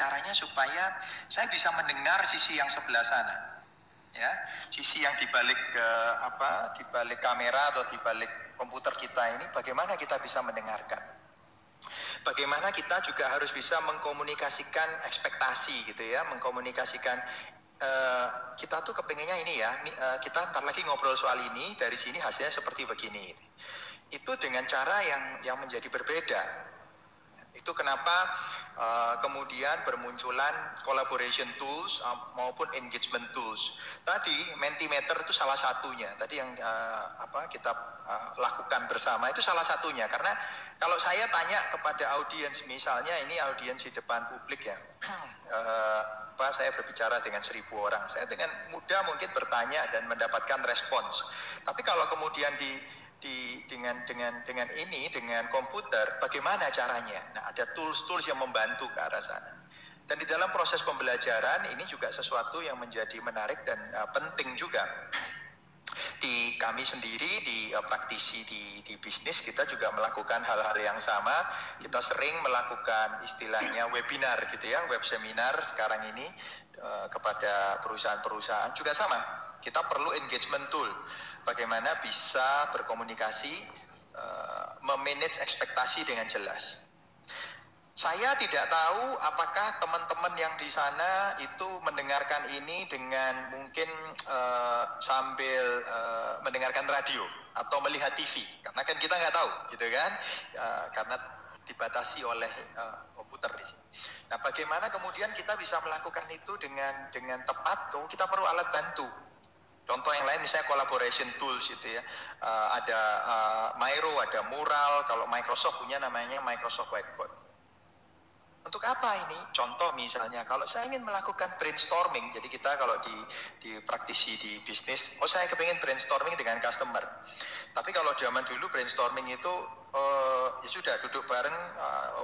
caranya supaya saya bisa mendengar sisi yang sebelah sana, ya, sisi yang dibalik dibalik kamera atau dibalik komputer kita ini, bagaimana kita bisa mendengarkan. Bagaimana kita juga harus bisa mengkomunikasikan ekspektasi gitu ya, mengkomunikasikan kita tuh kepengennya ini ya, kita ntar lagi ngobrol soal ini, dari sini hasilnya seperti begini. Itu dengan cara yang menjadi berbeda. Itu kenapa kemudian bermunculan collaboration tools maupun engagement tools. Tadi Mentimeter itu salah satunya. Tadi yang kita lakukan bersama itu salah satunya. Karena kalau saya tanya kepada audiens, misalnya ini audiens di depan publik ya, saya berbicara dengan 1.000 orang, saya dengan mudah mungkin bertanya dan mendapatkan respons. Tapi kalau kemudian dengan komputer, bagaimana caranya? Nah, ada tools yang membantu ke arah sana. Dan di dalam proses pembelajaran ini juga sesuatu yang menjadi menarik dan penting juga. Di kami sendiri, di praktisi di bisnis, kita juga melakukan hal-hal yang sama. Kita sering melakukan istilahnya webinar gitu ya, web seminar sekarang ini kepada perusahaan-perusahaan juga sama. Kita perlu engagement tool, bagaimana bisa berkomunikasi, memanage ekspektasi dengan jelas. Saya tidak tahu apakah teman-teman yang di sana itu mendengarkan ini dengan mungkin sambil mendengarkan radio atau melihat TV, karena kan kita nggak tahu, gitu kan, karena dibatasi oleh komputer di sini. Nah, bagaimana kemudian kita bisa melakukan itu dengan tepat? Kita perlu alat bantu. Contoh yang lain misalnya collaboration tools itu ya, ada Miro, ada Mural. Kalau Microsoft punya namanya Microsoft Whiteboard. Untuk apa ini? Contoh misalnya, kalau saya ingin melakukan brainstorming, jadi kita kalau di praktisi di bisnis, saya kepingin brainstorming dengan customer. Tapi kalau zaman dulu brainstorming itu ya sudah duduk bareng,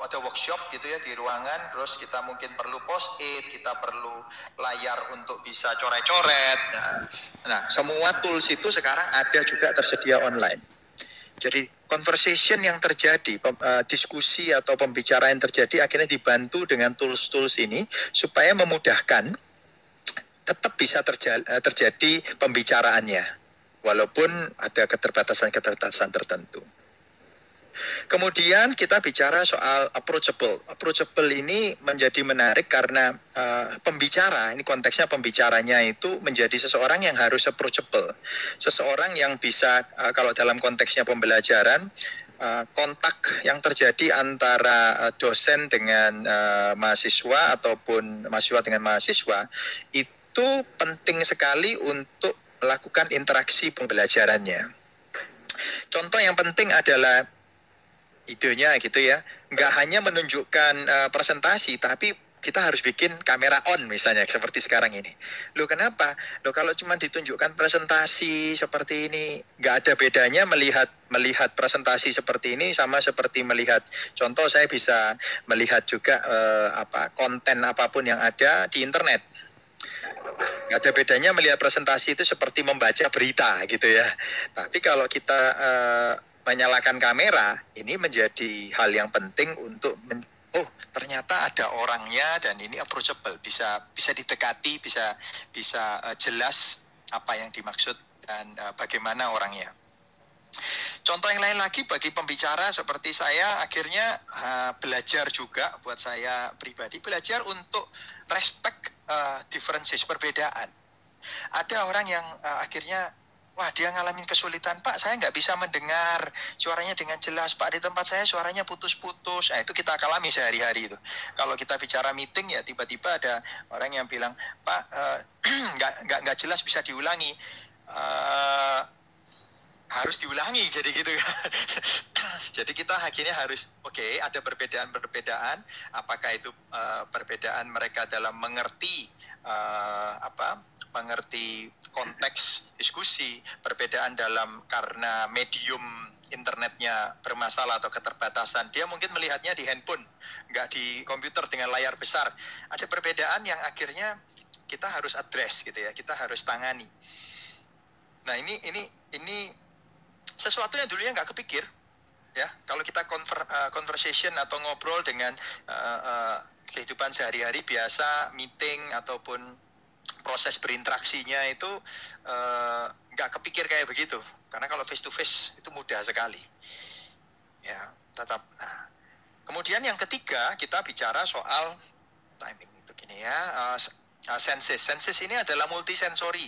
ada workshop gitu ya di ruangan, terus kita mungkin perlu post-it, kita perlu layar untuk bisa coret-coret. Nah, semua tools itu sekarang ada juga tersedia online. Jadi conversation yang terjadi, diskusi atau pembicaraan yang terjadi akhirnya dibantu dengan tools-tools ini supaya memudahkan tetap bisa terjadi pembicaraannya walaupun ada keterbatasan tertentu. Kemudian kita bicara soal approachable. Approachable ini menjadi menarik karena pembicara, ini konteksnya pembicaranya itu menjadi seseorang yang harus approachable. Seseorang yang bisa, kalau dalam konteksnya pembelajaran, kontak yang terjadi antara dosen dengan mahasiswa ataupun mahasiswa dengan mahasiswa itu penting sekali untuk melakukan interaksi pembelajarannya. Contoh yang penting adalah idenya gitu ya, nggak hanya menunjukkan presentasi, tapi kita harus bikin kamera on misalnya seperti sekarang ini. Loh kenapa? Loh kalau cuma ditunjukkan presentasi seperti ini, nggak ada bedanya melihat presentasi seperti ini sama seperti melihat, contoh saya bisa melihat juga konten apapun yang ada di internet. Nggak ada bedanya melihat presentasi itu seperti membaca berita gitu ya. Tapi kalau kita menyalakan kamera, ini menjadi hal yang penting untuk ternyata ada orangnya dan ini approachable, bisa didekati, bisa jelas apa yang dimaksud dan bagaimana orangnya. Contoh yang lain lagi bagi pembicara seperti saya, akhirnya belajar juga buat saya pribadi, belajar untuk respect differences, perbedaan. Ada orang yang akhirnya dia ngalamin kesulitan, Pak, saya nggak bisa mendengar suaranya dengan jelas, Pak, di tempat saya suaranya putus-putus. Nah, itu kita alami sehari-hari itu. Kalau kita bicara meeting ya tiba-tiba ada orang yang bilang, Pak, nggak jelas, bisa diulangi. Harus diulangi, jadi gitu kan. Jadi kita akhirnya harus ada perbedaan-perbedaan, apakah itu perbedaan mereka dalam mengerti mengerti konteks diskusi, perbedaan dalam karena medium internetnya bermasalah atau keterbatasan, dia mungkin melihatnya di handphone, nggak di komputer dengan layar besar. Ada perbedaan yang akhirnya kita harus address gitu ya, kita harus tangani. Nah, ini sesuatu yang dulunya nggak kepikir ya. Kalau kita conversation atau ngobrol dengan kehidupan sehari-hari biasa, meeting ataupun proses berinteraksinya itu nggak kepikir kayak begitu. Karena kalau face to face itu mudah sekali. Ya, tetap. Nah, kemudian yang ketiga kita bicara soal timing itu gini ya, senses. Senses ini adalah multisensori.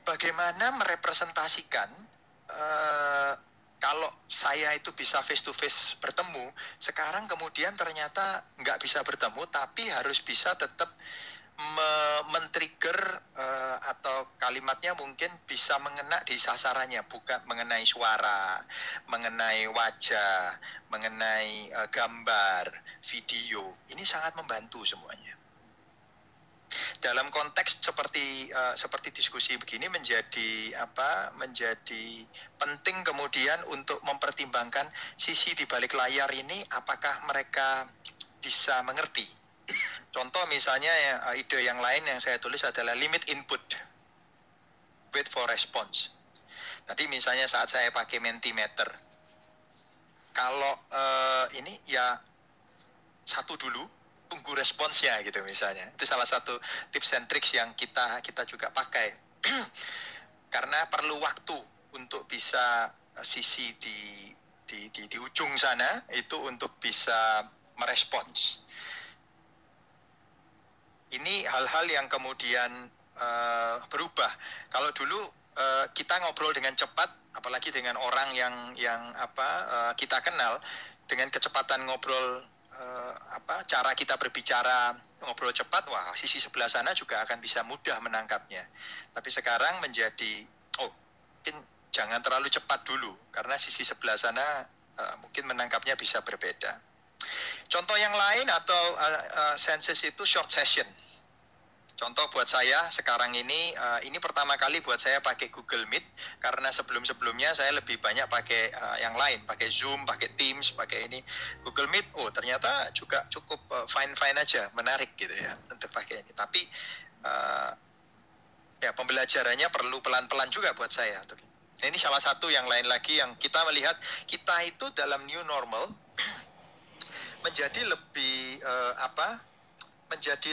Bagaimana merepresentasikan kalau saya itu bisa face to face bertemu, sekarang kemudian ternyata nggak bisa bertemu, tapi harus bisa tetap men-trigger atau kalimatnya mungkin bisa mengena di sasarannya, bukan mengenai suara, mengenai wajah, mengenai gambar, video. Ini sangat membantu semuanya. Dalam konteks seperti diskusi begini menjadi penting kemudian untuk mempertimbangkan sisi di balik layar ini, apakah mereka bisa mengerti. Contoh misalnya ide yang lain yang saya tulis adalah limit input, wait for response. Tadi misalnya saat saya pakai Mentimeter, kalau ini ya satu dulu, tunggu responsnya gitu misalnya. Itu salah satu tips and tricks yang kita juga pakai. Karena perlu waktu untuk bisa sisi di ujung sana itu untuk bisa merespons. Ini hal-hal yang kemudian berubah. Kalau dulu kita ngobrol dengan cepat, apalagi dengan orang yang kita kenal, dengan kecepatan ngobrol, cara kita berbicara ngobrol cepat, wah sisi sebelah sana juga akan bisa mudah menangkapnya. Tapi sekarang menjadi mungkin jangan terlalu cepat dulu, karena sisi sebelah sana mungkin menangkapnya bisa berbeda. Contoh yang lain atau senses itu short session. Contoh buat saya sekarang ini pertama kali buat saya pakai Google Meet, karena sebelum-sebelumnya saya lebih banyak pakai yang lain, pakai Zoom, pakai Teams, pakai ini. Google Meet, ternyata juga cukup fine-fine aja, menarik gitu ya untuk pakai ini. Tapi ya pembelajarannya perlu pelan-pelan juga buat saya. Nah, ini salah satu yang lain lagi yang kita melihat kita itu dalam new normal menjadi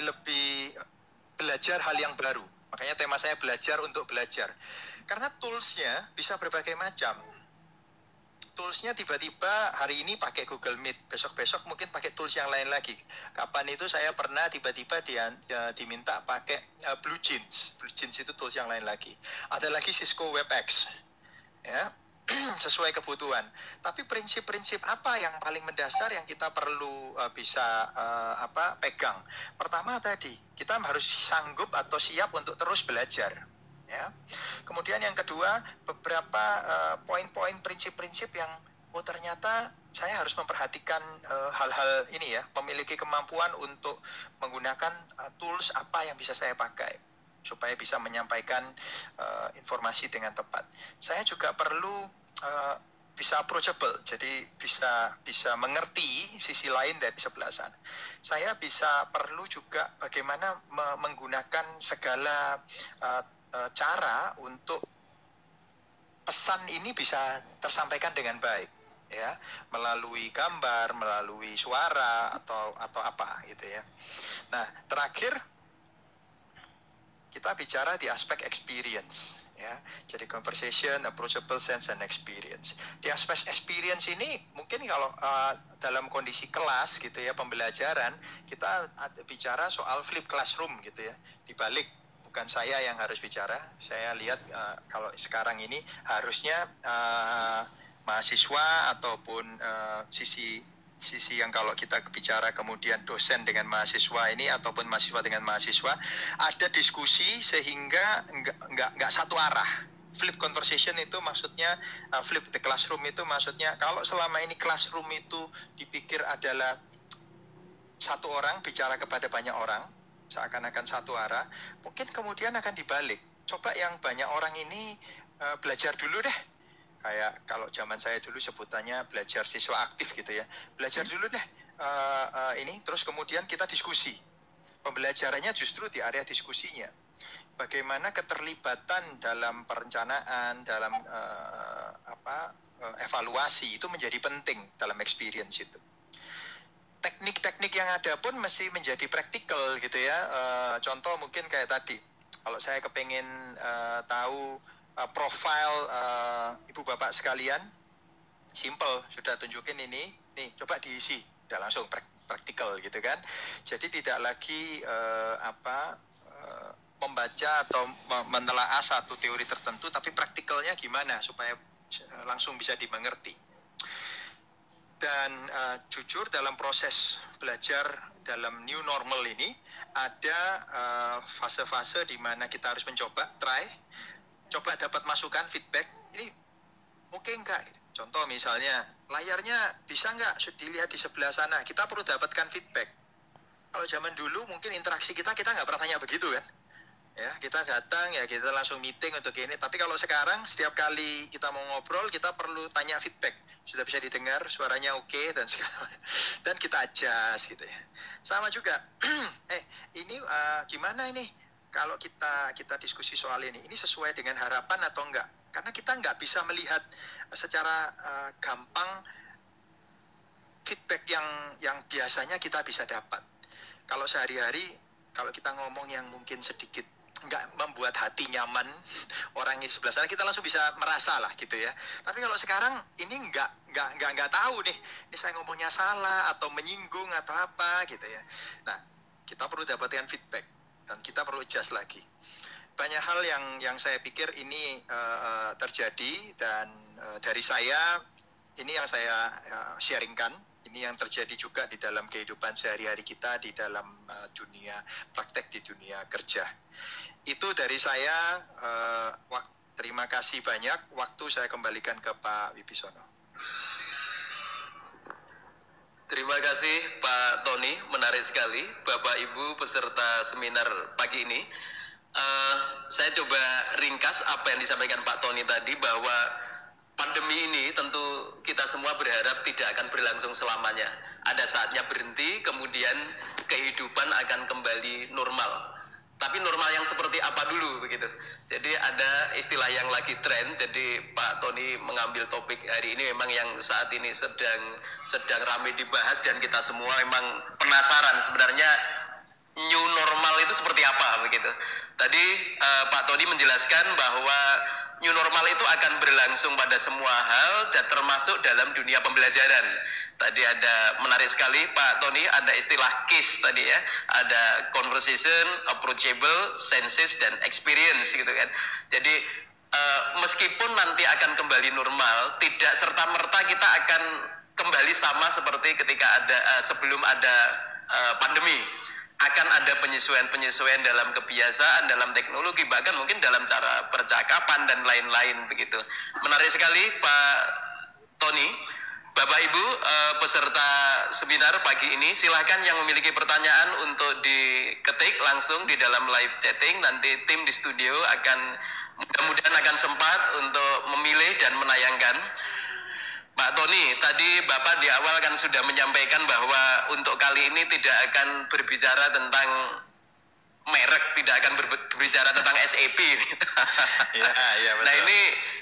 lebih belajar hal yang baru. Makanya tema saya belajar untuk belajar. Karena toolsnya bisa berbagai macam. Toolsnya tiba-tiba hari ini pakai Google Meet, besok-besok mungkin pakai tools yang lain lagi. Kapan itu saya pernah tiba-tiba diminta pakai BlueJeans. BlueJeans itu tools yang lain lagi. Ada lagi Cisco WebEx. Ya. Sesuai kebutuhan. Tapi prinsip-prinsip apa yang paling mendasar yang kita perlu bisa pegang? Pertama tadi, kita harus sanggup atau siap untuk terus belajar. Ya. Kemudian yang kedua, beberapa poin-poin prinsip-prinsip yang ternyata saya harus memperhatikan hal-hal ini ya, memiliki kemampuan untuk menggunakan tools apa yang bisa saya pakai supaya bisa menyampaikan informasi dengan tepat. Saya juga perlu bisa approachable, jadi bisa mengerti sisi lain dari sebelah sana. Saya perlu juga bagaimana menggunakan segala cara untuk pesan ini bisa tersampaikan dengan baik, ya, melalui gambar, melalui suara atau apa gitu ya. Nah, terakhir kita bicara di aspek experience, ya. Jadi conversation, approachable, sense, and experience. Di aspek experience ini mungkin kalau dalam kondisi kelas gitu ya, pembelajaran, kita bicara soal flip classroom gitu ya. Dibalik, bukan saya yang harus bicara. Saya lihat kalau sekarang ini harusnya mahasiswa ataupun sisi yang kalau kita bicara kemudian dosen dengan mahasiswa ini ataupun mahasiswa dengan mahasiswa ada diskusi sehingga nggak satu arah. Flip conversation itu maksudnya flip the classroom itu maksudnya kalau selama ini classroom itu dipikir adalah satu orang bicara kepada banyak orang seakan-akan satu arah, mungkin kemudian akan dibalik. Coba yang banyak orang ini belajar dulu deh. Kayak kalau zaman saya dulu sebutannya belajar siswa aktif gitu ya. Belajar dulu deh ini, terus kemudian kita diskusi. Pembelajarannya justru di area diskusinya. Bagaimana keterlibatan dalam perencanaan, dalam evaluasi itu menjadi penting dalam experience itu. teknik-teknik yang ada pun mesti menjadi praktikal gitu ya. Contoh mungkin kayak tadi, kalau saya kepengen tahu profil ibu bapak sekalian, simple, sudah tunjukin ini, nih coba diisi, udah langsung praktikal gitu kan. Jadi tidak lagi membaca atau menelaah satu teori tertentu, tapi praktikalnya gimana supaya langsung bisa dimengerti. Dan jujur dalam proses belajar dalam new normal ini ada fase-fase di mana kita harus mencoba, coba dapat masukan, feedback, ini oke enggak? Gitu. Contoh misalnya, layarnya bisa enggak dilihat di sebelah sana? Kita perlu dapatkan feedback. Kalau zaman dulu mungkin interaksi kita nggak pernah tanya begitu kan? Ya, kita datang ya kita langsung meeting untuk ini. Tapi kalau sekarang setiap kali kita mau ngobrol kita perlu tanya feedback. Sudah bisa didengar suaranya oke dan kita adjust gitu ya. Sama juga, ini gimana ini? Kalau kita diskusi soal ini sesuai dengan harapan atau enggak? Karena kita nggak bisa melihat secara gampang feedback yang biasanya kita bisa dapat. Kalau sehari-hari, kalau kita ngomong yang mungkin sedikit nggak membuat hati nyaman orang di sebelah sana, kita langsung bisa merasa lah gitu ya. Tapi kalau sekarang ini nggak tahu nih, ini saya ngomongnya salah atau menyinggung atau apa gitu ya. Nah, kita perlu dapatkan feedback dan kita perlu adjust lagi. Banyak hal yang saya pikir ini terjadi dan dari saya ini yang saya sharingkan. Ini yang terjadi juga di dalam kehidupan sehari-hari kita, di dalam dunia praktek, di dunia kerja. Itu dari saya, terima kasih banyak. Waktu saya kembalikan ke Pak Wibisono. Terima kasih Pak Tony, menarik sekali Bapak Ibu peserta seminar pagi ini. Saya coba ringkas apa yang disampaikan Pak Tony tadi, bahwa pandemi ini tentu kita semua berharap tidak akan berlangsung selamanya. Ada saatnya berhenti, kemudian kehidupan akan kembali normal. Tapi normal yang seperti apa dulu begitu. Jadi ada istilah yang lagi tren. Jadi Pak Tony mengambil topik hari ini memang yang saat ini sedang ramai dibahas dan kita semua memang penasaran sebenarnya new normal itu seperti apa begitu. Tadi Pak Tony menjelaskan bahwa new normal itu akan berlangsung pada semua hal dan termasuk dalam dunia pembelajaran. Tadi ada menarik sekali Pak Tony, ada istilah case tadi ya, ada conversation, approachable, senses, dan experience gitu kan. Jadi meskipun nanti akan kembali normal, tidak serta-merta kita akan kembali sama seperti ketika sebelum ada pandemi. Akan ada penyesuaian-penyesuaian dalam kebiasaan, dalam teknologi, bahkan mungkin dalam cara percakapan dan lain-lain begitu. Menarik sekali Pak Tony. Bapak Ibu peserta seminar pagi ini, silahkan yang memiliki pertanyaan untuk diketik langsung di dalam live chatting. Nanti tim di studio akan mudah-mudahan akan sempat untuk memilih dan menayangkan. Pak Tony, tadi Bapak di awal kan sudah menyampaikan bahwa untuk kali ini tidak akan berbicara tentang merek, tidak akan berbicara tentang SAP. Ya, betul. Nah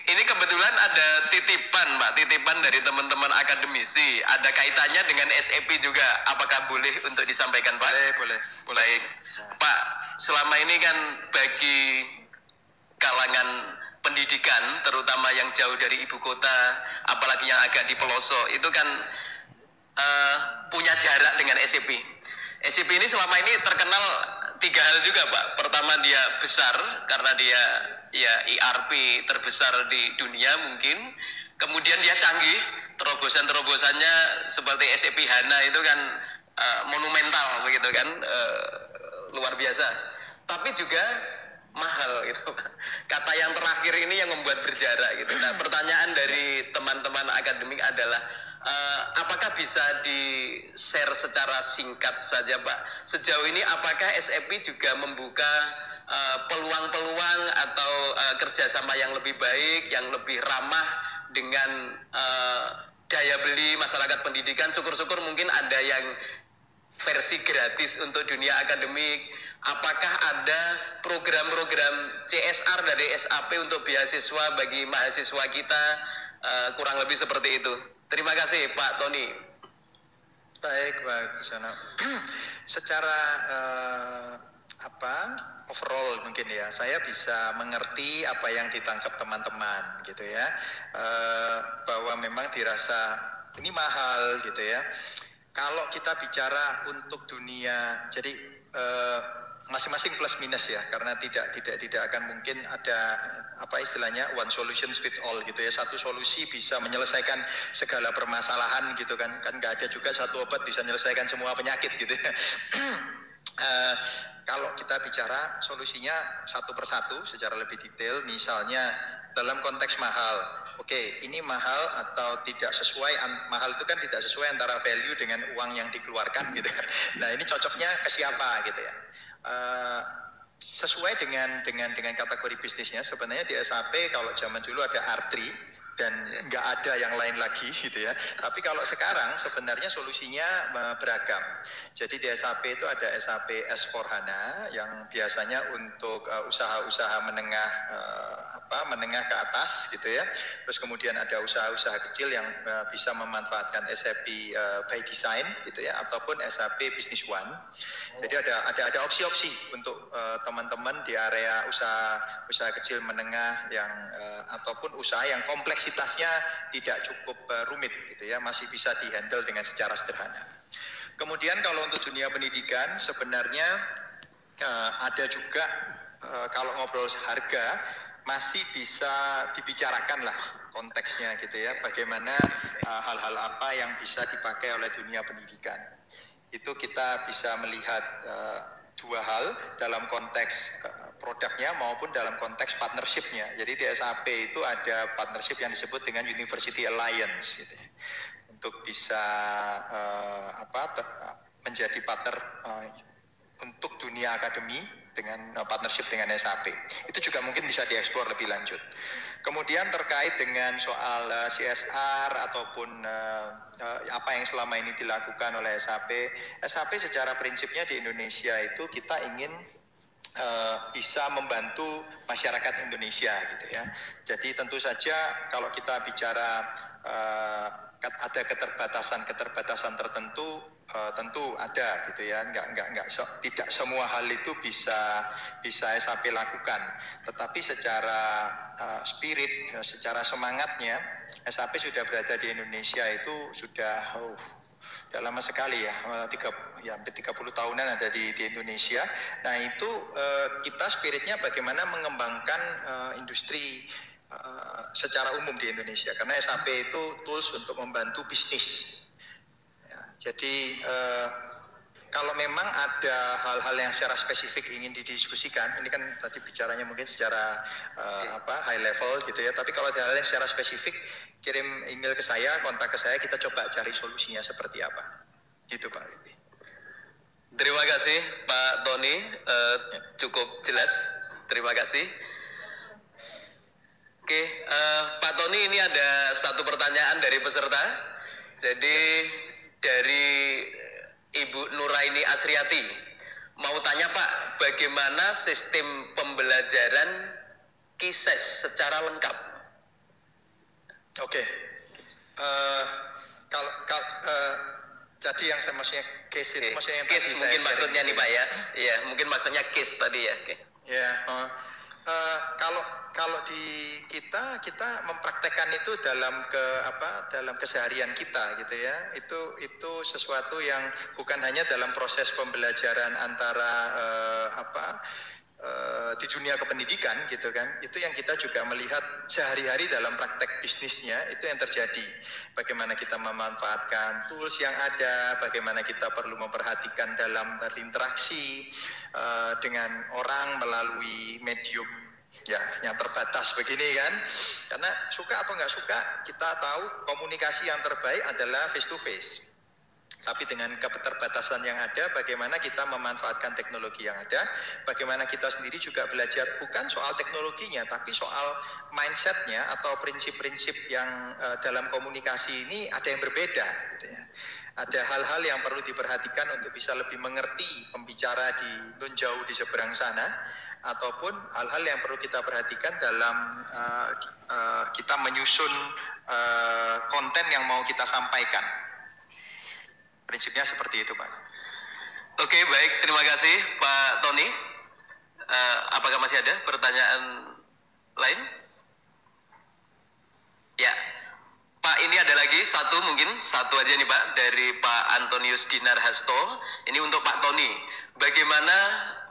ini kebetulan ada titipan Pak, titipan dari teman-teman akademisi. Ada kaitannya dengan SAP juga. Apakah boleh untuk disampaikan Pak? Boleh. Baik. Pak, selama ini kan bagi kalangan pendidikan, terutama yang jauh dari ibu kota, apalagi yang agak di pelosok, itu kan punya jarak dengan SAP. SAP ini selama ini terkenal 3 hal juga Pak. Pertama, dia besar karena dia ya ERP terbesar di dunia mungkin. Kemudian dia canggih, terobosan-terobosannya seperti SAP HANA itu kan monumental begitu kan, luar biasa. Tapi juga mahal gitu. Kata yang terakhir ini yang membuat berjarak gitu. Nah, pertanyaan dari teman-teman akademik adalah apakah bisa di-share secara singkat saja Pak, sejauh ini apakah SAP juga membuka peluang-peluang atau kerjasama yang lebih baik, yang lebih ramah dengan daya beli masyarakat pendidikan? Syukur-syukur mungkin ada yang versi gratis untuk dunia akademik. Apakah ada program-program CSR dari SAP untuk beasiswa bagi mahasiswa kita? Kurang lebih seperti itu. Terima kasih Pak Tony. Baik, Pak Krisono. Secara overall mungkin ya, saya bisa mengerti apa yang ditangkap teman-teman gitu ya, bahwa memang dirasa ini mahal gitu ya. Kalau kita bicara untuk dunia, jadi masing-masing plus minus ya, karena tidak akan mungkin ada apa istilahnya one solution fits all gitu ya, satu solusi bisa menyelesaikan segala permasalahan gitu kan nggak ada juga satu obat bisa menyelesaikan semua penyakit gitu ya. Kalau kita bicara solusinya satu persatu secara lebih detail, misalnya dalam konteks mahal, oke, ini mahal atau tidak sesuai, mahal itu kan tidak sesuai antara value dengan uang yang dikeluarkan gitu. Nah ini cocoknya ke siapa gitu ya. Sesuai dengan kategori bisnisnya, sebenarnya di SAP kalau zaman dulu ada R3 dan nggak ada yang lain lagi gitu ya. Tapi kalau sekarang sebenarnya solusinya beragam. Jadi di SAP itu ada SAP S/4HANA yang biasanya untuk usaha-usaha menengah menengah ke atas gitu ya. Terus kemudian ada usaha-usaha kecil yang bisa memanfaatkan SAP by design gitu ya, ataupun SAP Business One. Jadi ada opsi-opsi untuk teman-teman di area usaha kecil menengah yang ataupun usaha yang kompleksitasnya tidak cukup rumit gitu ya, masih bisa dihandle dengan secara sederhana. Kemudian kalau untuk dunia pendidikan sebenarnya ada juga kalau ngobrol harga masih bisa dibicarakan lah konteksnya gitu ya, bagaimana hal-hal apa yang bisa dipakai oleh dunia pendidikan. Itu kita bisa melihat dua hal dalam konteks produknya maupun dalam konteks partnershipnya. Jadi di SAP itu ada partnership yang disebut dengan University Alliance gitu ya, untuk bisa menjadi partner untuk dunia akademi dengan partnership dengan SAP. Itu juga mungkin bisa dieksplor lebih lanjut. Kemudian terkait dengan soal CSR ataupun apa yang selama ini dilakukan oleh SAP. SAP secara prinsipnya di Indonesia itu kita ingin bisa membantu masyarakat Indonesia gitu ya. Jadi tentu saja kalau kita bicara ada keterbatasan tertentu, tentu ada gitu ya. Tidak semua hal itu bisa SAP lakukan. Tetapi secara spirit, secara semangatnya, SAP sudah berada di Indonesia itu sudah udah lama sekali ya, hampir 30 tahunan ada di Indonesia. Nah itu kita spiritnya bagaimana mengembangkan industri secara umum di Indonesia, karena SAP itu tools untuk membantu bisnis ya, jadi kalau memang ada hal-hal yang secara spesifik ingin didiskusikan, ini kan tadi bicaranya mungkin secara high level gitu ya. Tapi kalau ada hal yang secara spesifik, kirim email ke saya, kontak ke saya, kita coba cari solusinya seperti apa. Gitu Pak. Terima kasih Pak Tony, cukup jelas. Terima kasih. Oke, Pak Tony, ini ada satu pertanyaan dari peserta. Jadi dari Ibu Nuraini Asriati, mau tanya Pak, bagaimana sistem pembelajaran KISES secara lengkap? Oke, jadi yang saya maksudnya case itu, maksudnya yang case mungkin maksudnya nih Pak ya, ya mungkin maksudnya case tadi ya. Ya, kalau di kita mempraktekkan itu dalam keseharian kita gitu ya, itu sesuatu yang bukan hanya dalam proses pembelajaran antara di dunia kependidikan gitu kan, itu yang kita juga melihat sehari-hari dalam praktek bisnisnya, itu yang terjadi. Bagaimana kita memanfaatkan tools yang ada, bagaimana kita perlu memperhatikan dalam berinteraksi dengan orang melalui medium ya yang terbatas begini kan, karena suka atau nggak suka kita tahu komunikasi yang terbaik adalah face to face. Tapi dengan keterbatasan yang ada, bagaimana kita memanfaatkan teknologi yang ada, bagaimana kita sendiri juga belajar bukan soal teknologinya, tapi soal mindsetnya atau prinsip-prinsip yang dalam komunikasi ini ada yang berbeda gitu ya. Ada hal-hal yang perlu diperhatikan untuk bisa lebih mengerti pembicara di non jauh di seberang sana, ataupun hal-hal yang perlu kita perhatikan dalam kita menyusun konten yang mau kita sampaikan. Prinsipnya seperti itu, Pak. Oke, baik. Terima kasih, Pak Tony. Apakah masih ada pertanyaan lain? Ya, Pak, ini ada lagi mungkin satu aja nih Pak, dari Pak Antonius Dinar Hasto. Ini untuk Pak Tony. Bagaimana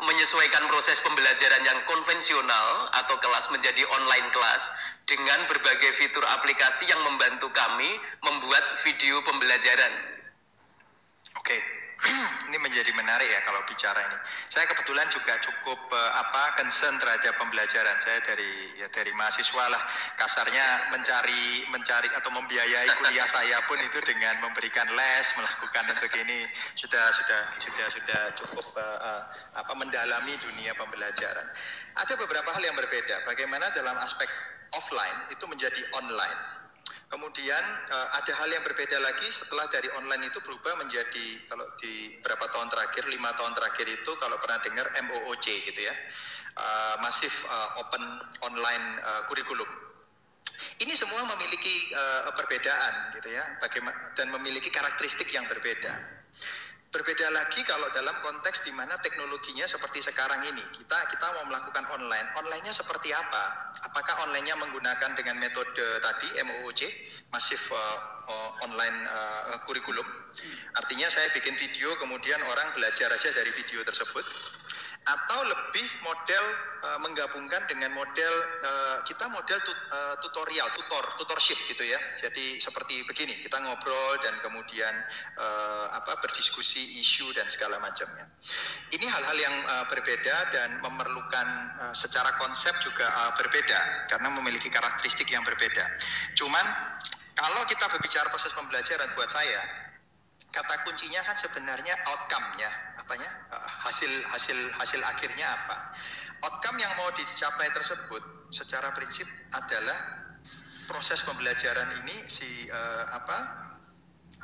menyesuaikan proses pembelajaran yang konvensional atau kelas menjadi online kelas dengan berbagai fitur aplikasi yang membantu kami membuat video pembelajaran? Oke. Ini menjadi menarik ya kalau bicara ini. Saya kebetulan juga cukup concern terhadap pembelajaran. Saya dari mahasiswa lah, kasarnya mencari atau membiayai kuliah saya pun itu dengan memberikan les, melakukan untuk ini sudah cukup mendalami dunia pembelajaran. Ada beberapa hal yang berbeda. Bagaimana dalam aspek offline itu menjadi online. Kemudian ada hal yang berbeda lagi setelah dari online itu berubah menjadi, kalau di beberapa tahun terakhir, 5 tahun terakhir itu kalau pernah dengar MOOC gitu ya, Massive Open Online Curriculum. Ini semua memiliki perbedaan gitu ya, dan memiliki karakteristik yang berbeda. Berbeda lagi kalau dalam konteks di mana teknologinya seperti sekarang ini, kita mau melakukan online-nya seperti apa? Apakah online-nya menggunakan dengan metode tadi MOOC, Massive Online Curriculum? Artinya saya bikin video kemudian orang belajar aja dari video tersebut, atau lebih model menggabungkan dengan model tutorship gitu ya. Jadi seperti begini, kita ngobrol dan kemudian berdiskusi isu dan segala macamnya. Ini hal-hal yang berbeda dan memerlukan secara konsep juga berbeda karena memiliki karakteristik yang berbeda. Cuman kalau kita berbicara proses pembelajaran, buat saya kata kuncinya kan sebenarnya outcome-nya, hasil akhirnya apa? Outcome yang mau dicapai tersebut secara prinsip adalah proses pembelajaran ini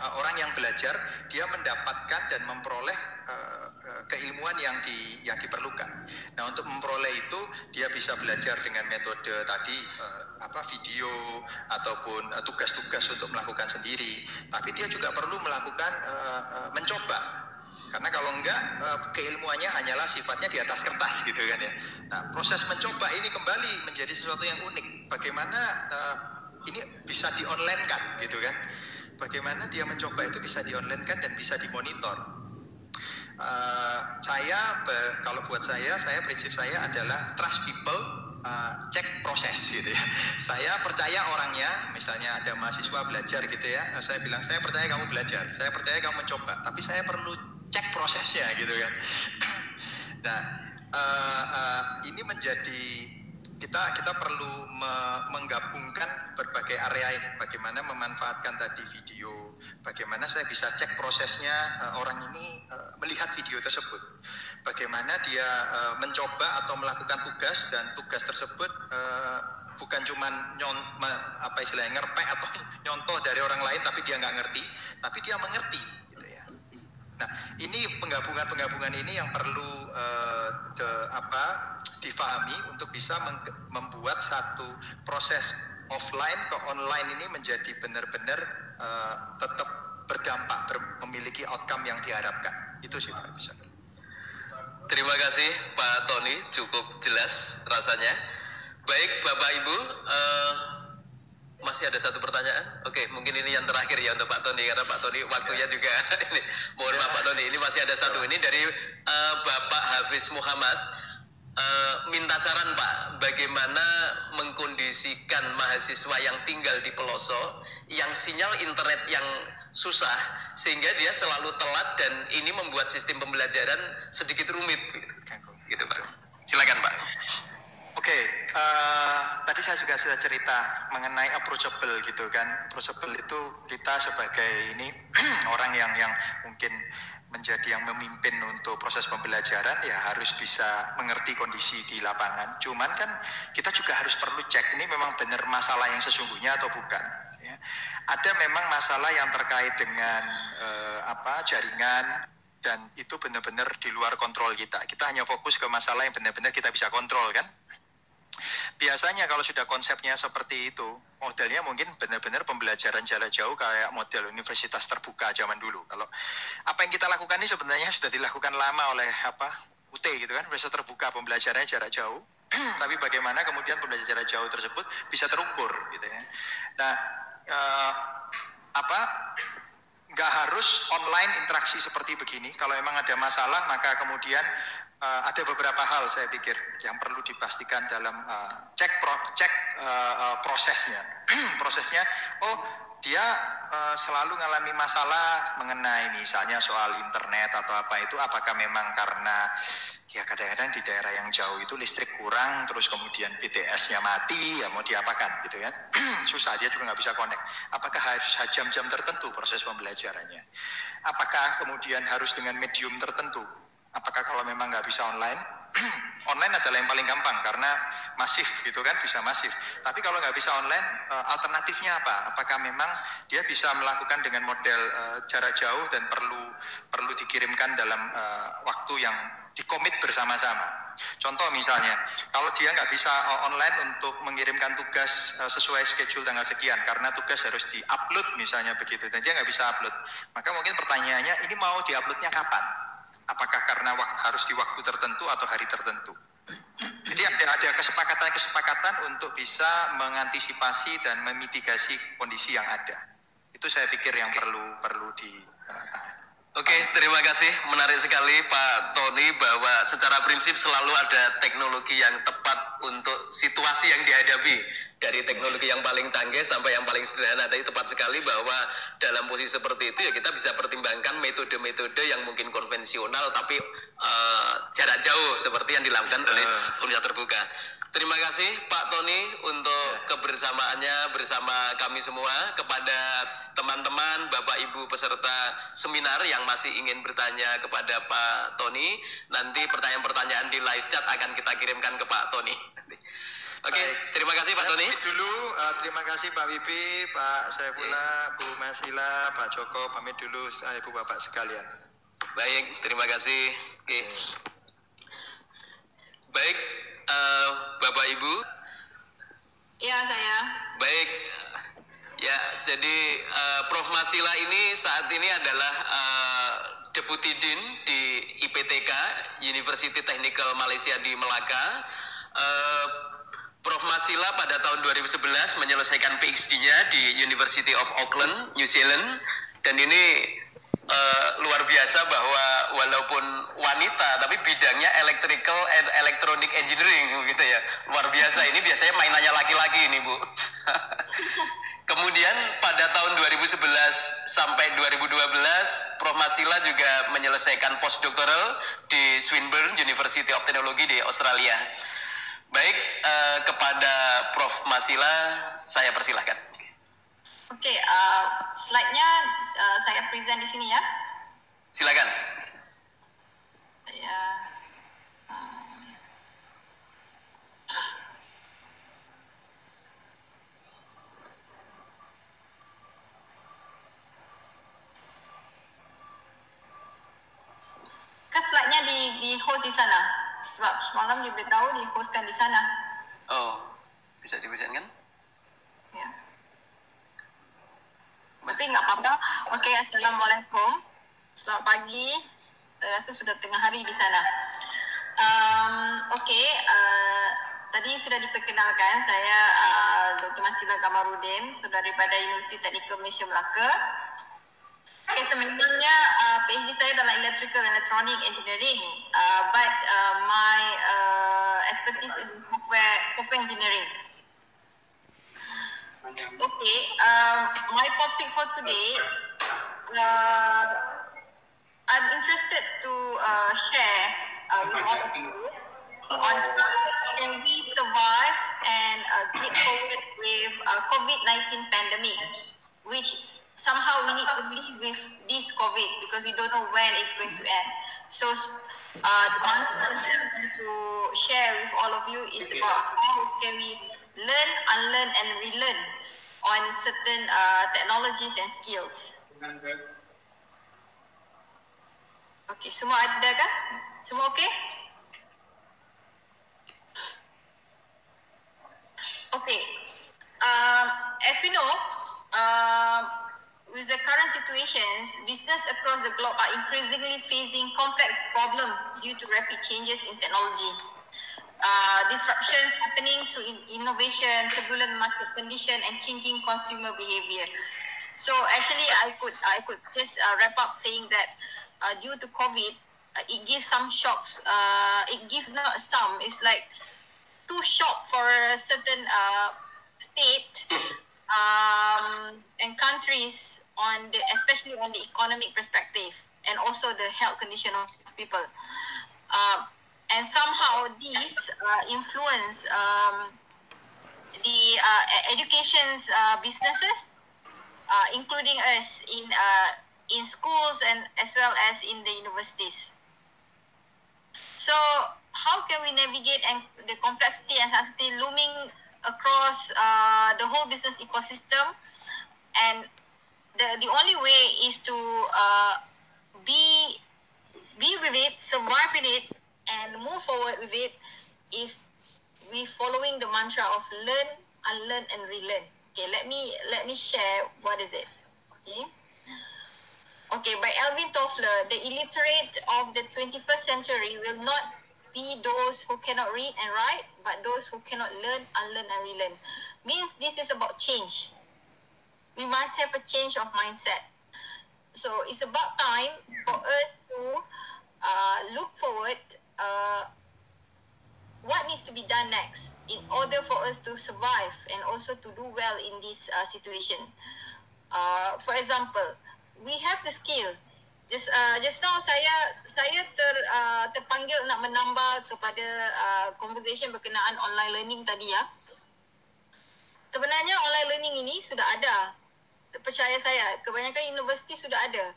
orang yang belajar dia mendapatkan dan memperoleh keilmuan yang diperlukan. Nah, untuk memperoleh itu dia bisa belajar dengan metode tadi video ataupun tugas-tugas untuk melakukan sendiri. Tapi dia juga perlu melakukan mencoba. Karena kalau enggak keilmuannya hanyalah sifatnya di atas kertas gitu kan ya. Nah, proses mencoba ini kembali menjadi sesuatu yang unik. Bagaimana ini bisa di-online-kan gitu kan. Bagaimana dia mencoba itu bisa di-online-kan dan bisa dimonitor. Kalau buat saya prinsip saya adalah trust people, cek proses gitu ya. Saya percaya orangnya, misalnya ada mahasiswa belajar gitu ya, saya bilang saya percaya kamu belajar, saya percaya kamu mencoba, tapi saya perlu cek prosesnya gitu kan. Nah, ini menjadi kita perlu menggabungkan berbagai area ini. Bagaimana memanfaatkan tadi video, bagaimana saya bisa cek prosesnya orang ini melihat video tersebut, bagaimana dia mencoba atau melakukan tugas dan tugas tersebut bukan cuma ngerpek atau nyontoh dari orang lain tapi dia nggak ngerti, tapi dia mengerti gitu ya. Nah, ini penggabungan ini yang perlu difahami untuk bisa membuat satu proses offline ke online ini menjadi benar-benar tetap berdampak, memiliki outcome yang diharapkan. Itu sih Pak bisa. Terima kasih Pak Tony, cukup jelas rasanya. Baik Bapak Ibu, masih ada satu pertanyaan. Oke, mungkin ini yang terakhir ya untuk Pak Tony, karena Pak Tony waktunya juga ini. Mohon maaf Pak Tony, ini masih ada satu. Ini dari Bapak Hafiz Muhammad. Minta saran Pak, bagaimana mengkondisikan mahasiswa yang tinggal di pelosok, yang sinyal internet yang susah, sehingga dia selalu telat dan ini membuat sistem pembelajaran sedikit rumit. Gitu Pak. Silakan Pak. Oke, tadi saya juga sudah cerita mengenai approachable gitu kan. Approachable itu kita sebagai ini orang yang mungkin menjadi yang memimpin untuk proses pembelajaran ya harus bisa mengerti kondisi di lapangan. Cuman kan kita juga harus perlu cek ini memang benar masalah yang sesungguhnya atau bukan. Ya. Ada memang masalah yang terkait dengan jaringan dan itu benar-benar di luar kontrol kita. Kita hanya fokus ke masalah yang benar-benar kita bisa kontrol kan. Biasanya kalau sudah konsepnya seperti itu, modelnya mungkin benar-benar pembelajaran jarak jauh kayak model universitas terbuka zaman dulu. Kalau apa yang kita lakukan ini sebenarnya sudah dilakukan lama oleh UT gitu kan, universitas terbuka pembelajarannya jarak jauh. Tapi bagaimana kemudian pembelajaran jarak jauh tersebut bisa terukur gitu ya. Nah, nggak harus online interaksi seperti begini. Kalau emang ada masalah, maka kemudian ada beberapa hal saya pikir yang perlu dipastikan dalam cek prosesnya. Prosesnya, dia selalu mengalami masalah mengenai misalnya soal internet atau apa itu, apakah memang karena ya kadang-kadang di daerah yang jauh itu listrik kurang, terus kemudian BTS-nya mati, ya mau diapakan gitu ya. Susah, dia juga nggak bisa connect. Apakah harus jam-jam tertentu proses pembelajarannya? Apakah kemudian harus dengan medium tertentu? Apakah kalau memang nggak bisa online, online adalah yang paling gampang karena masif gitu kan, bisa masif. Tapi kalau nggak bisa online, alternatifnya apa? Apakah memang dia bisa melakukan dengan model jarak jauh dan perlu dikirimkan dalam waktu yang dikomit bersama-sama. Contoh misalnya, kalau dia nggak bisa online untuk mengirimkan tugas sesuai schedule tanggal sekian, karena tugas harus di-upload misalnya begitu, dan dia nggak bisa upload, maka mungkin pertanyaannya, ini mau di-uploadnya kapan? Apakah karena harus di waktu tertentu atau hari tertentu? Jadi ada kesepakatan untuk bisa mengantisipasi dan memitigasi kondisi yang ada. Itu saya pikir yang perlu ditahan. Oke, terima kasih. Menarik sekali Pak Tony bahwa secara prinsip selalu ada teknologi yang tepat untuk situasi yang dihadapi. Dari teknologi yang paling canggih sampai yang paling sederhana. Tadi tepat sekali bahwa dalam posisi seperti itu ya kita bisa pertimbangkan metode-metode yang mungkin konvensional tapi jarak jauh seperti yang dilakukan oleh universitas terbuka. Terima kasih Pak Tony untuk kebersamaannya bersama kami semua. Kepada teman-teman, Bapak Ibu peserta seminar yang masih ingin bertanya kepada Pak Tony, nanti pertanyaan-pertanyaan di live chat akan kita kirimkan ke Pak Tony. Oke, terima kasih Pak Tony. Dulu, terima kasih Pak Wibi, Pak Saifullah, Bu Masila, Pak Joko, pamit dulu Ibu Bapak sekalian. Baik, terima kasih. Oke. Baik, Bapak Ibu. Ya, saya. Baik, ya jadi Prof Masila ini saat ini adalah Deputi Dean di IPTK, University Technical Malaysia di Melaka. Prof Masila pada tahun 2011 menyelesaikan PhD-nya di University of Auckland, New Zealand, dan ini luar biasa bahwa walaupun wanita tapi bidangnya electrical and electronic engineering gitu ya, luar biasa. Ini biasanya mainannya laki-laki ini Bu. Kemudian pada tahun 2011 sampai 2012 Prof Masila juga menyelesaikan postdoctoral di Swinburne University of Technology di Australia. Baik, kepada Prof Masila saya persilahkan. Oke, slide-nya saya present di sini ya. Silakan. Ya. Kan slide-nya di host di sana. Sebab semalam diberitahu di hostkan di sana. Oh, bisa dipresentkan? Ya. Tapi nggak apa-apa. Oke, Assalamualaikum. Selamat pagi. Saya rasa sudah tengah hari di sana. Tadi sudah diperkenalkan, saya Dr. Masila Kamarudin, saudara daripada Universiti Teknikal Malaysia Melaka. Okay, sebenarnya PhD saya dalam Electrical and Electronic Engineering, but my expertise is in software engineering. Okay, my topic for today, I'm interested to share with all of you on how can we survive and get forward with COVID-19 pandemic, which somehow we need to live with this COVID because we don't know when it's going to end. So the answer to share with all of you is about how can we learn, unlearn and relearn on certain technologies and skills. Okay, semua ada kan? Semua okay? Okay. As we know, with the current situations, business across the globe are increasingly facing complex problems due to rapid changes in technology. Disruptions happening through innovation, turbulent market condition, and changing consumer behavior. So actually, I could just wrap up saying that due to COVID, it gives some shocks. It gives not some. It's like too shock for a certain state and countries on the, especially on the economic perspective and also the health condition of people. And somehow these influence the education's businesses, including us in schools and as well as in the universities. So how can we navigate and the complexity and uncertainty looming across the whole business ecosystem? And the only way is to be with it, survive with it, and move forward with it is we following the mantra of learn, unlearn, and relearn. Okay, let me share what is it. Okay, by Alvin Toffler, the illiterate of the 21st century will not be those who cannot read and write, but those who cannot learn, unlearn, and relearn. Means this is about change. We must have a change of mindset. So it's about time for us to look forward what needs to be done next in order for us to survive and also to do well in this situation. For example, we have the skill. Just now saya terpanggil nak menambah kepada conversation berkenaan online learning tadi ya. Sebenarnya online learning ini sudah ada. Percaya saya, kebanyakan universiti sudah ada.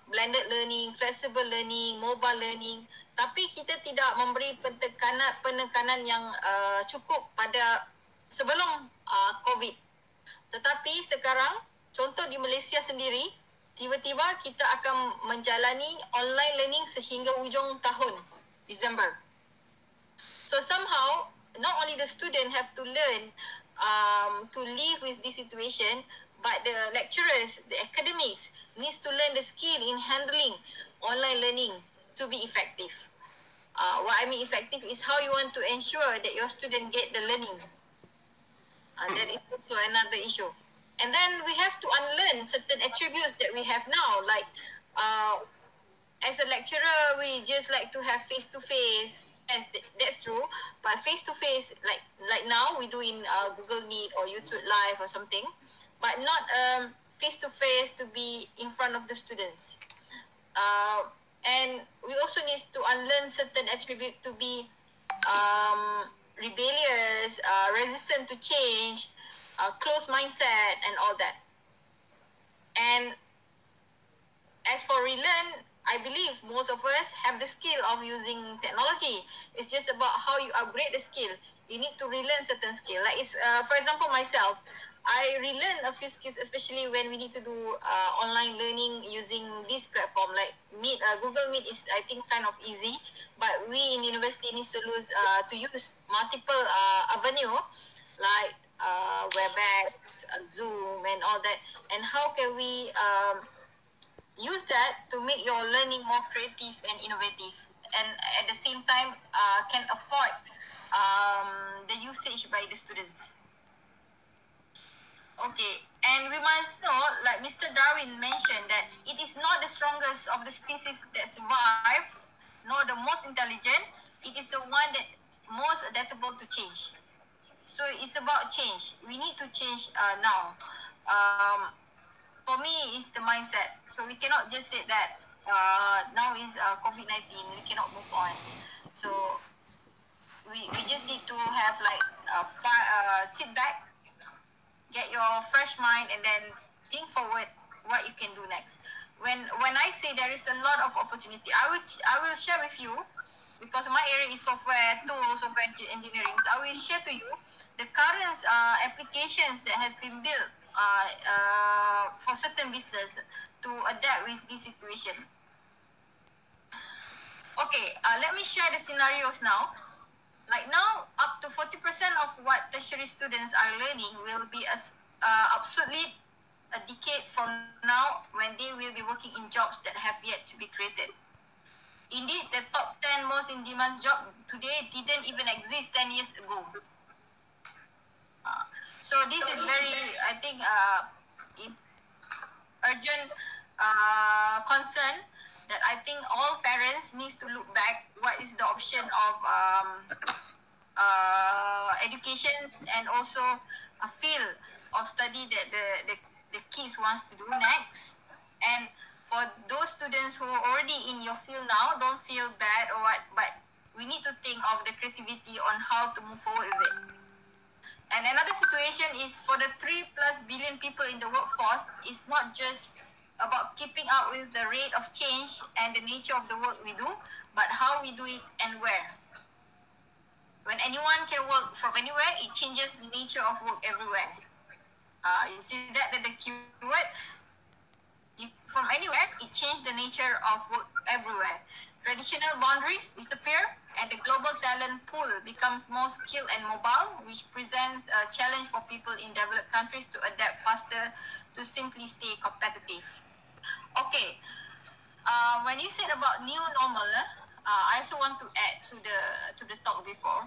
Blended learning, flexible learning, mobile learning. Tapi kita tidak memberi penekanan yang cukup pada sebelum COVID. Tetapi sekarang, contoh di Malaysia sendiri, tiba-tiba kita akan menjalani online learning sehingga ujung tahun, December. So somehow, not only the student have to learn to live with this situation, but the lecturers, the academics, needs to learn the skill in handling online learning to be effective. What I mean effective is how you want to ensure that your student get the learning. That is also another issue. And then we have to unlearn certain attributes that we have now. Like, as a lecturer, we just like to have face-to-face. Yes, that's true. But face-to-face, like now, we do in Google Meet or YouTube Live or something. But not face-to-face to be in front of the students. And we also need to unlearn certain attributes to be rebellious, resistant to change, closed mindset, and all that. And as for relearn, I believe most of us have the skill of using technology. It's just about how you upgrade the skill. You need to relearn certain skill. Like, for example, myself, I relearn a few skills, especially when we need to do online learning using this platform. Like Meet, Google Meet is, I think, kind of easy. But we in university need to use multiple avenue, like WebEx, Zoom, and all that. And how can we use that to make your learning more creative and innovative, and at the same time can afford the usage by the students. Okay, and we must know, like Mr. Darwin mentioned, that it is not the strongest of the species that survive, nor the most intelligent. It is the one that most adaptable to change. So it's about change. We need to change now. For me, it's the mindset. So we cannot just say that now is COVID-19, we cannot move on. So we just need to have like sit back, get your fresh mind, and then think forward what you can do next. When I say there is a lot of opportunity, I will share with you, because my area is software tools, software engineering. So I will share to you the current applications that has been built for certain business to adapt with this situation. Okay, let me share the scenarios now. Like now, up to 40% of what tertiary students are learning will be obsolete a decade from now when they will be working in jobs that have yet to be created. Indeed, the top 10 most in-demand jobs today didn't even exist 10 years ago. So this is very, I think, urgent concern that I think all parents needs to look back what is the option of education and also a field of study that the kids wants to do next. And for those students who are already in your field now, don't feel bad or what, but we need to think of the creativity on how to move forward with it. And another situation is for the 3+ billion people in the workforce, it's not just about keeping up with the rate of change and the nature of the work we do, but how we do it and where. When anyone can work from anywhere, it changes the nature of work everywhere. You see that the keyword, from anywhere, it changed the nature of work everywhere. Traditional boundaries disappear and the global talent pool becomes more skilled and mobile, which presents a challenge for people in developed countries to adapt faster to simply stay competitive. Okay, when you said about new normal, I also want to add to the talk before.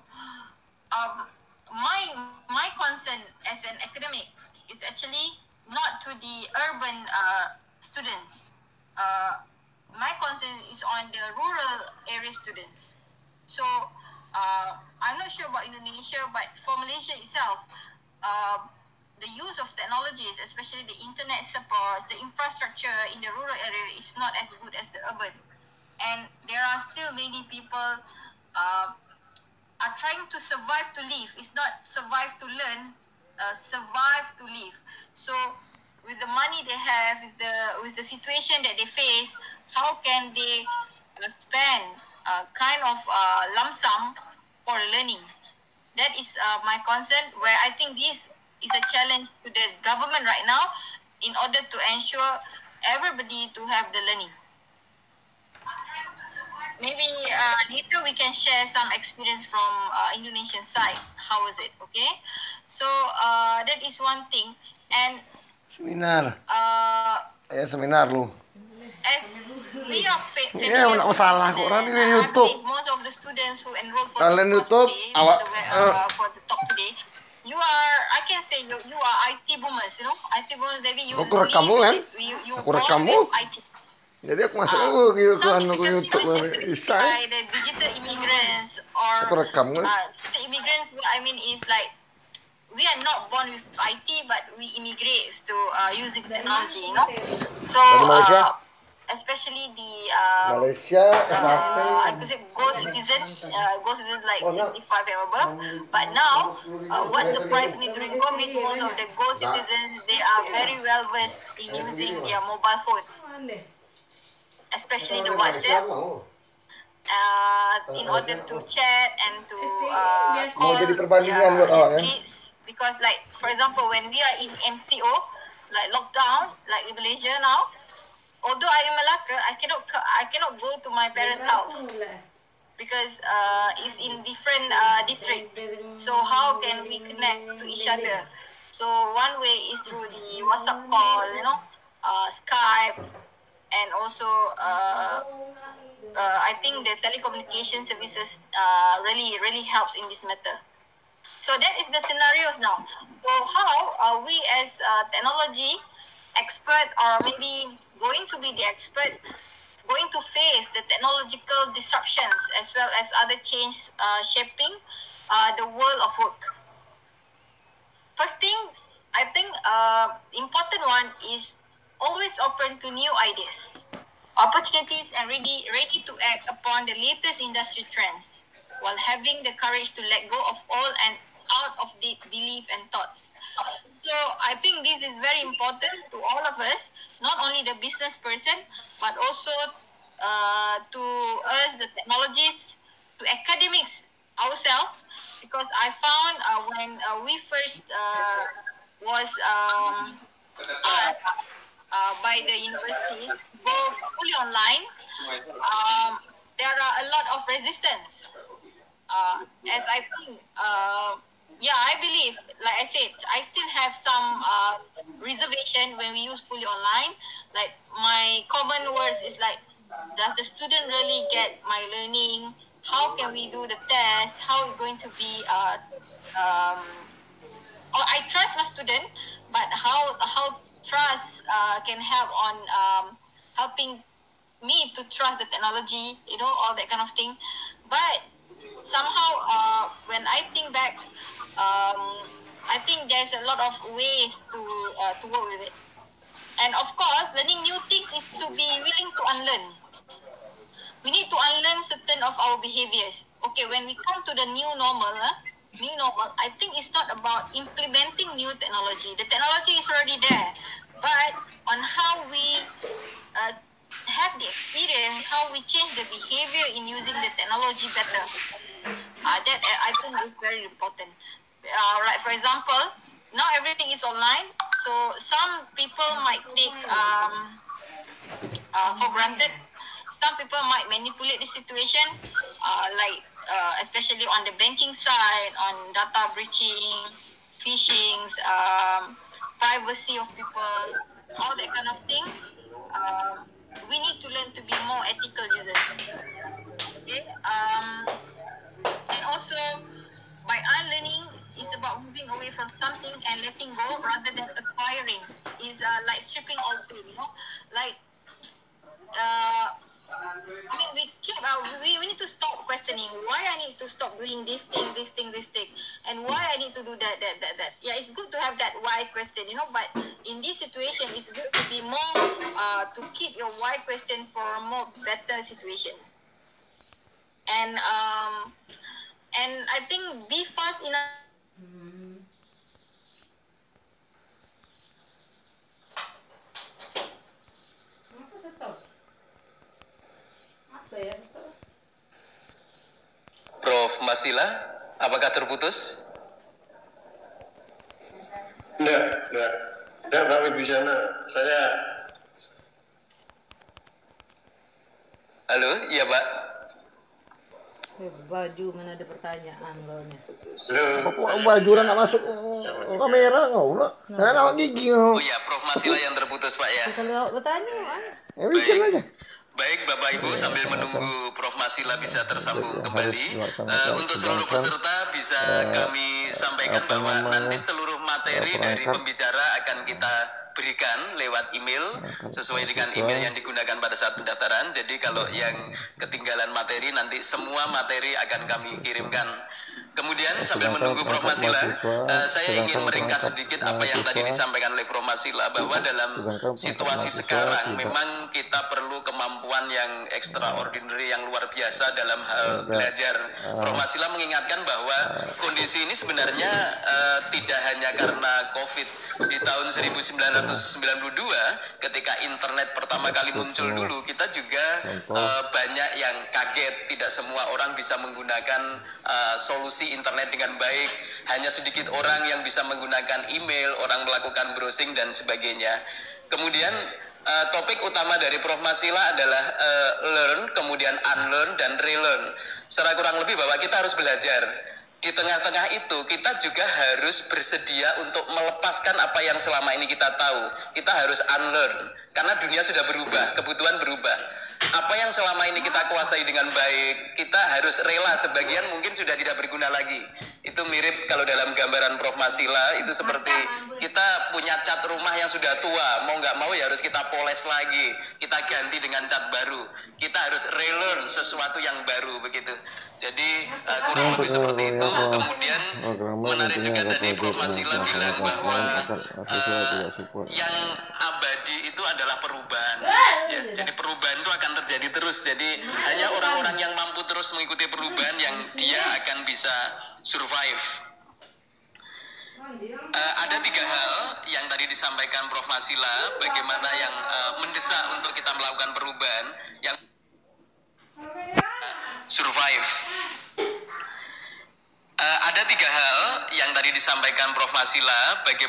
My concern as an academic is actually not to the urban students. My concern is on the rural area students. So I'm not sure about Indonesia, but for Malaysia itself, the use of technologies, especially the internet supports, the infrastructure in the rural area is not as good as the urban. And there are still many people are trying to survive to live. It's not survive to learn, survive to live. So with the money they have, with the situation that they face, how can they spend kind of lump sum for learning? That is my concern, where I think this is a challenge to the government right now in order to ensure everybody to have the learning. Maybe later we can share some experience from Indonesian side. How was it? Okay, so that is one thing. And seminar seminar lu as we are ini mana masalah kok orang di YouTube. Most of the students who enroll for Kalian the YouTube today, for the talk today, you are, I can say you are IT boomers, you know, IT boomers. Maybe you. Aku rekam lu kan? Aku rekam lu. Jadi aku masuk gitu kan aku YouTube bisa. The digital immigrants or aku rekam kan? The immigrants, I mean, is like we are not born with IT, but we immigrate to using technology, you know. So especially the Malaysia, I could say go citizens like 65 and above. But now, what surprised me during COVID, most of the go citizens, they are very well versed in using their mobile phone, especially the WhatsApp, in order to chat and to call their kids. Because like, for example, when we are in MCO, like lockdown, like in Malaysia now, although I'm in Malacca, I cannot go to my parents' house because it's in different district. So how can we connect to each other? So one way is through the WhatsApp call, you know, Skype, and also I think the telecommunication services really helps in this matter. So that is the scenarios now. So how we as technology expert, or maybe going to be the expert, going to face the technological disruptions as well as other change shaping the world of work. First thing, I think important one is always open to new ideas, opportunities, and ready to act upon the latest industry trends, while having the courage to let go of all and out of the belief and thoughts. So I think this is very important to all of us, not only the business person, but also to us, the technologists, to academics ourselves, because I found when we first was by the university, go fully online, there are a lot of resistance. as I think, yeah, I believe, like I said, I still have some reservation when we use fully online. Like my common words is like, does the student really get my learning? How can we do the test? How is it going to be? I trust my student, but how trust can help on helping me to trust the technology, all that kind of thing. But somehow, when I think back, I think there's a lot of ways to work with it. And of course, learning new things is to be willing to unlearn. We need to unlearn certain of our behaviors. Okay, when we come to the new normal, I think it's not about implementing new technology. The technology is already there. But on how we have the experience, how we change the behavior in using the technology better. That I think is very important. Like for example, now everything is online. So some people might take for granted. Some people might manipulate the situation, especially on the banking side, on data breaching, phishing, privacy of people, all that kind of things. We need to learn to be more ethical users. Okay. And also, by unlearning, it's about moving away from something and letting go rather than acquiring. It's like stripping all pain, like. We need to stop questioning why I need to stop doing this thing, and why I need to do that. Yeah, it's good to have that why question, but in this situation, it's good to be more, to keep your why question for a more better situation. And I think be fast enough. Prof. Masila, apakah terputus? Enggak, Pak Wibisana. Saya. Halo, iya Pak. Baju mana ada pertanyaan loh-nya. Baju nak masuk kamera kau lah. Nak gigi kau. Oh ya, Prof. Masila yang terputus Pak ya. Kalau bertanya, bikin aja. Baik Bapak Ibu, sambil menunggu Prof. Masila bisa tersambung kembali, untuk seluruh peserta bisa kami sampaikan bahwa nanti seluruh materi dari pembicara akan kita berikan lewat email sesuai dengan email yang digunakan pada saat pendaftaran. Jadi kalau yang ketinggalan materi, nanti semua materi akan kami kirimkan. Kemudian sambil menunggu Prof. Masila, saya ingin meringkas sedikit apa yang tadi disampaikan oleh Prof. Masila, bahwa dalam situasi sekarang memang kita perlu kemampuan yang extraordinary, yang luar biasa dalam hal belajar. Prof. Masila mengingatkan bahwa kondisi ini sebenarnya tidak hanya karena COVID. Di tahun 1992 ketika internet pertama kali muncul dulu, kita juga banyak yang kaget, tidak semua orang bisa menggunakan solusi internet dengan baik, hanya sedikit orang yang bisa menggunakan email, orang melakukan browsing dan sebagainya. Kemudian topik utama dari Prof. Masila adalah learn, kemudian unlearn dan relearn. Secara kurang lebih bahwa kita harus belajar. Di tengah-tengah itu kita juga harus bersedia untuk melepaskan apa yang selama ini kita tahu. Kita harus unlearn karena dunia sudah berubah, kebutuhan berubah. Apa yang selama ini kita kuasai dengan baik, kita harus rela, sebagian mungkin sudah tidak berguna lagi. Itu mirip kalau dalam gambaran Prof. Masila, itu seperti kita punya cat rumah yang sudah tua, mau nggak mau ya harus kita poles lagi, kita ganti dengan cat baru. Kita harus relearn sesuatu yang baru, begitu. Jadi kurang lebih seperti itu. Kemudian menarik juga tadi Prof. Masila bilang bahwa yang abadi itu adalah perubahan. Ya, jadi perubahan itu akan terjadi terus. Jadi hanya orang-orang yang mampu terus mengikuti perubahan yang dia akan bisa survive. Ada 3 hal yang tadi disampaikan Prof. Masila, bagaimana yang mendesak untuk kita melakukan perubahan, yang survive. Ada 3 hal yang tadi disampaikan Prof. Masila, bagaimana